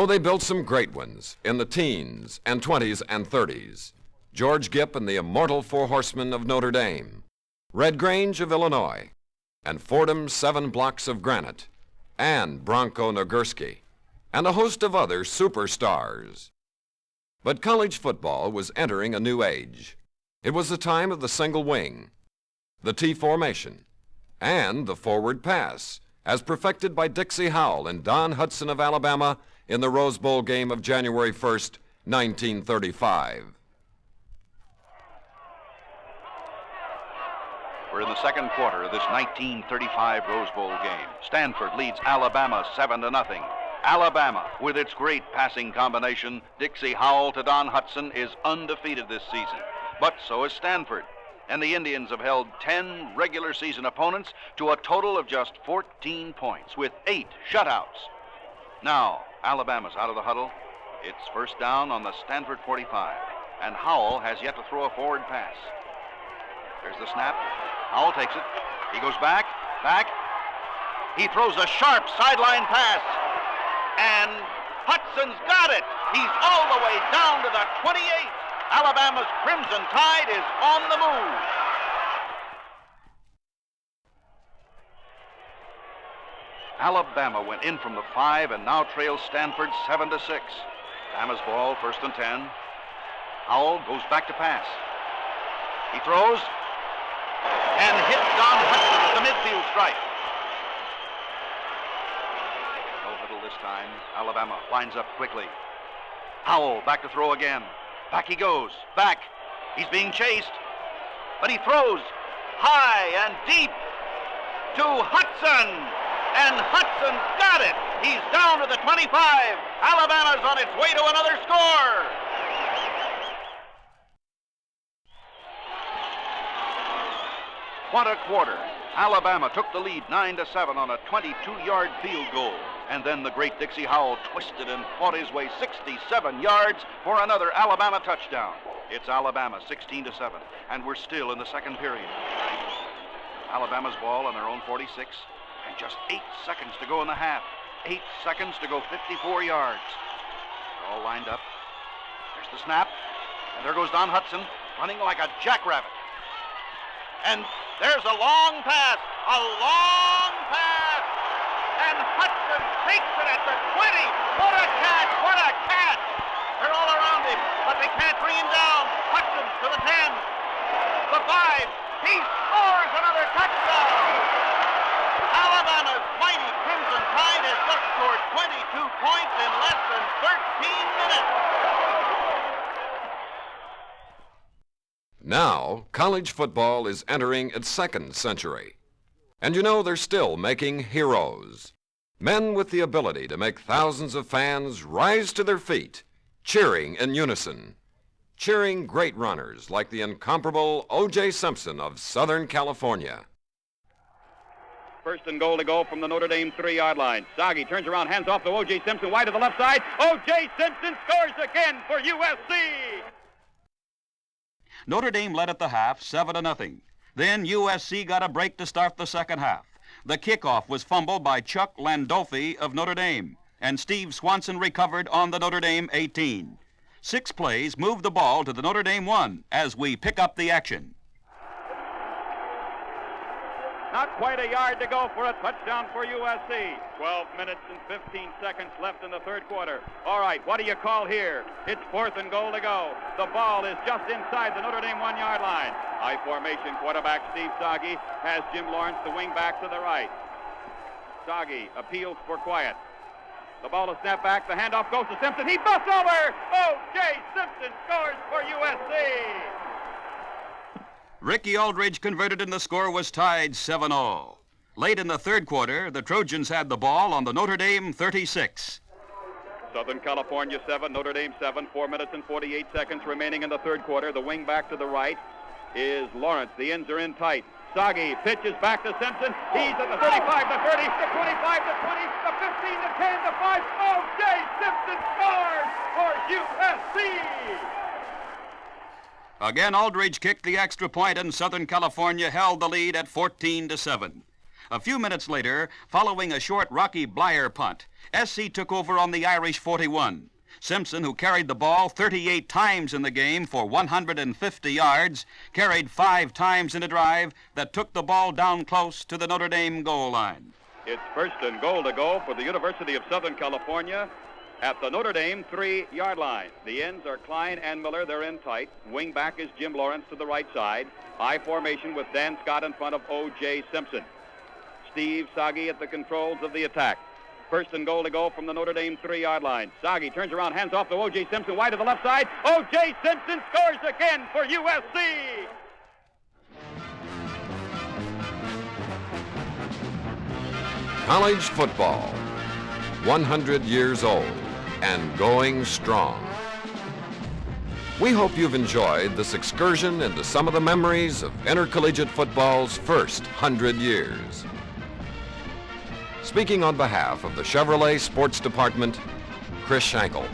Oh, they built some great ones in the teens and 20s and 30s. George Gipp and the immortal Four Horsemen of Notre Dame, Red Grange of Illinois, and Fordham's 7 Blocks of Granite, and Bronco Nagurski, and a host of other superstars. But college football was entering a new age. It was the time of the single wing, the T formation, and the forward pass, as perfected by Dixie Howell and Don Hutson of Alabama in the Rose Bowl game of January 1st, 1935. We're in the second quarter of this 1935 Rose Bowl game. Stanford leads Alabama 7-0. Alabama, with its great passing combination, Dixie Howell to Don Hutson, is undefeated this season. But so is Stanford. And the Indians have held 10 regular season opponents to a total of just 14 points, with 8 shutouts. Now, Alabama's out of the huddle. It's first down on the Stanford 45, and Howell has yet to throw a forward pass. There's the snap. Howell takes it. He goes back. He throws a sharp sideline pass, and Hutson's got it. He's all the way down to the 28. Alabama's Crimson Tide is on the move. Alabama went in from the 5 and now trails Stanford 7-6. Bama's ball, 1st and 10. Howell goes back to pass. He throws and hits Don Hutson at the midfield stripe. No huddle this time. Alabama lines up quickly. Howell back to throw again. Back he goes. Back. He's being chased. But he throws high and deep to Hutson. And Hutson's got it. He's down to the 25. Alabama's on its way to another score. What a quarter. Alabama took the lead 9-7 on a 22-yard field goal. And then the great Dixie Howell twisted and fought his way 67 yards for another Alabama touchdown. It's Alabama 16-7, and we're still in the second period. Alabama's ball on their own 46, and just 8 seconds to go in the half. 8 seconds to go 54 yards. They're all lined up. There's the snap, and there goes Don Hutson running like a jackrabbit. And there's a long pass, and Hutson takes it at the 20. What a catch, what a catch. They're all around him, but they can't bring him down. Hutson to the 10, the 5. He scores another touchdown. Alabama's mighty Crimson Tide has just scored 22 points in less than 13 minutes. Now, college football is entering its second century. And you know, they're still making heroes. Men with the ability to make thousands of fans rise to their feet, cheering in unison. Cheering great runners like the incomparable O.J. Simpson of Southern California. 1st and goal to go from the Notre Dame 3-yard line. Soggy turns around, hands off to O.J. Simpson, wide to the left side. O.J. Simpson scores again for USC! Notre Dame led at the half, 7-0. Then USC got a break to start the second half. The kickoff was fumbled by Chuck Landolfi of Notre Dame, and Steve Swanson recovered on the Notre Dame 18. 6 plays moved the ball to the Notre Dame 1 as we pick up the action. Not quite a yard to go for a touchdown for USC. 12 minutes and 15 seconds left in the third quarter. All right, what do you call here? It's 4th and goal to go. The ball is just inside the Notre Dame 1-yard line. High formation quarterback Steve Soggy has Jim Lawrence, the wing back, to the right. Soggy appeals for quiet. The ball is snapped back. The handoff goes to Simpson. He busts over. O.J. Simpson scores for USC. Ricky Aldridge converted and the score was tied 7-0. Late in the third quarter, the Trojans had the ball on the Notre Dame 36. Southern California 7, Notre Dame 7, 4 minutes and 48 seconds remaining in the third quarter. The wing back to the right is Lawrence. The ends are in tight. Soggy pitches back to Simpson. He's at the 35, the 30, the 25, the 20, the 15, the 10, the 5. O.J. Simpson scores for USC! Again, Aldridge kicked the extra point and Southern California held the lead at 14-7. A few minutes later, following a short Rocky Blyer punt, SC took over on the Irish 41. Simpson, who carried the ball 38 times in the game for 150 yards, carried 5 times in a drive that took the ball down close to the Notre Dame goal line. It's first and goal to go for the University of Southern California at the Notre Dame 3-yard line. The ends are Klein and Miller. They're in tight. Wing back is Jim Lawrence to the right side. High formation with Dan Scott in front of O.J. Simpson. Steve Sagi at the controls of the attack. First and goal to go from the Notre Dame 3-yard line. Sagi turns around, hands off to O.J. Simpson, wide to the left side. O.J. Simpson scores again for USC. College football, 100 years old and going strong. We hope you've enjoyed this excursion into some of the memories of intercollegiate football's first 100 years. Speaking on behalf of the Chevrolet Sports Department, Chris Schenkel.